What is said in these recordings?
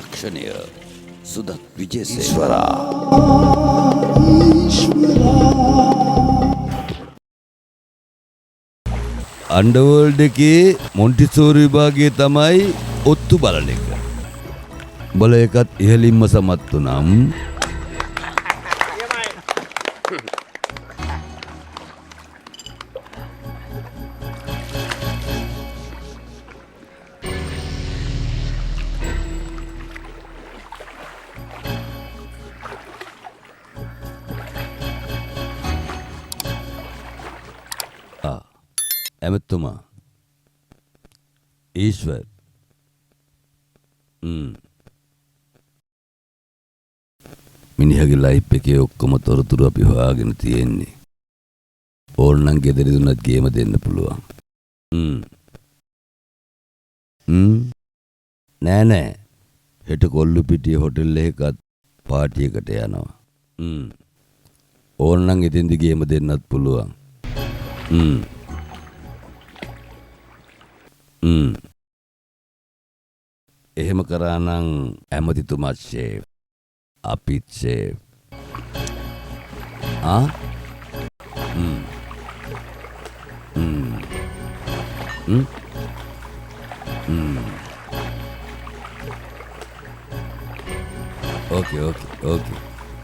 යක්ෂණය Sudath Wijesekara underworld එකේ Montessori විභාගයේ තමයි ඔත්තු බලන එක. බල එකත් ඉහළින්ම සමත් වුනම් ඇමතුමා ඊශ්වර් මිනිහගේ ලයිෆ් එකේ ඔක්කොම තොරතුරු අපි හොයාගෙන තියෙන්නේ. ඕනනම් ගෙදර දුන්නත් ගේම දෙන්න පුළුවන්. නෑ හෙට කොල්ලු පිටිය හොටෙල් එකකත් පාටි එකට යනවා. ඕනනම් එතෙන්දි ගේම දෙන්නත් පුළුවන්. එහෙම කරා නම් ඇමතිතුමා ෂේෆ් අපිත් ෂේෆ්.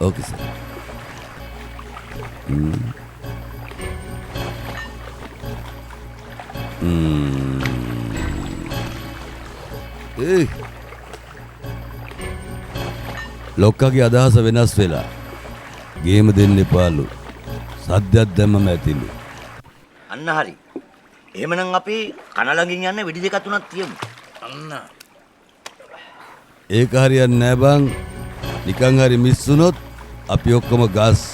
ඕකේ සර්. ලොක්කගේ අදහස වෙනස් වෙලා ගේම දෙන්න එපාලු. සද්දයක් දැම්මම ඇතිලු. අන්න හරි. එහෙමනම් අපි කන ළඟින් යන්න වෙඩි දෙකක් තුනක් තියමු. අන්න. ඒක හරියන්නේ නෑ බං. නිකන් හරි මිස් වුණොත් අපි ඔක්කොම ගස්.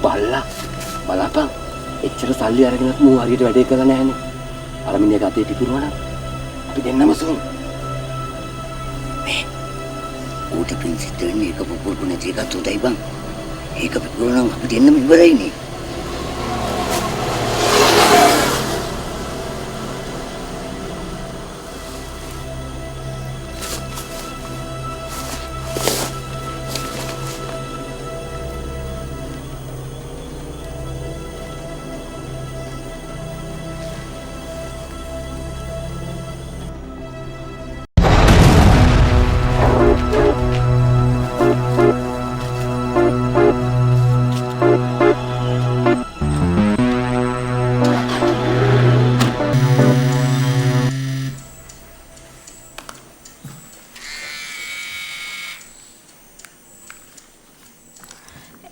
බල්ලා බලපන් එච්චර සල්ලි අරගෙනත් මූ හරියට වැඩේ කරලා නැහනේ. අර මිනිහා ගතේ පිපුරුවා නම් අපි දෙන්නම සුන්. මේ ඌට පින්සිට වෙන්නේ එක පුපුරු නැති එකත් උදයි බං. ඒක පිපුරුවා නම් අපි දෙන්නම ඉවරයිනේ.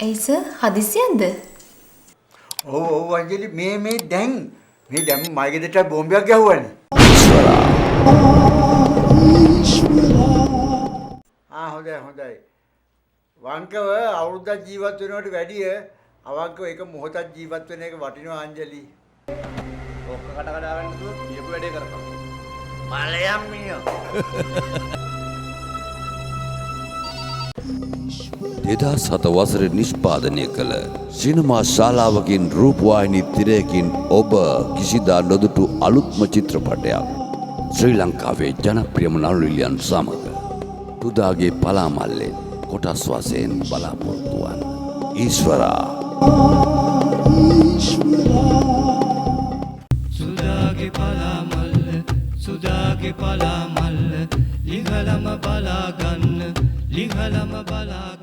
ඇයි සර් හදිසියෙන්ද? ඔව් අංජලි මේ දැන් මගේ ගෙදරට බෝම්බයක් ගැහුවානේ. හොඳයි. වංකව අවුරුද්දක් ජීවත් වෙනවට වැඩිය අවංකව එක මොහොතක් ජීවත් වෙන එක වටිනවා අංජලි. ඔක්ක කට කඩා ගන්න දුව කියපු වැඩේ කරපන්. ඵලයන් මිනිහා. 2007 වසරේ නිෂ්පාදනය කළ සිනමා ශාලාවකින් රූපවාහිනී තිරයකින් ඔබ කිසිදා නොදුටු අලුත්ම චිත්‍රපටයක් ශ්‍රී ලංකාවේ ජනප්‍රියම නළුනිලියන් සමග තුදාගේ පලාමල්ලෙන් කොටස් වශයෙන් බලාපොරොත්තු වන්න. ඊශ්වරා සුදාගේ පලාමල්ල ලිහලම බලාගන්න ලිහලම බලා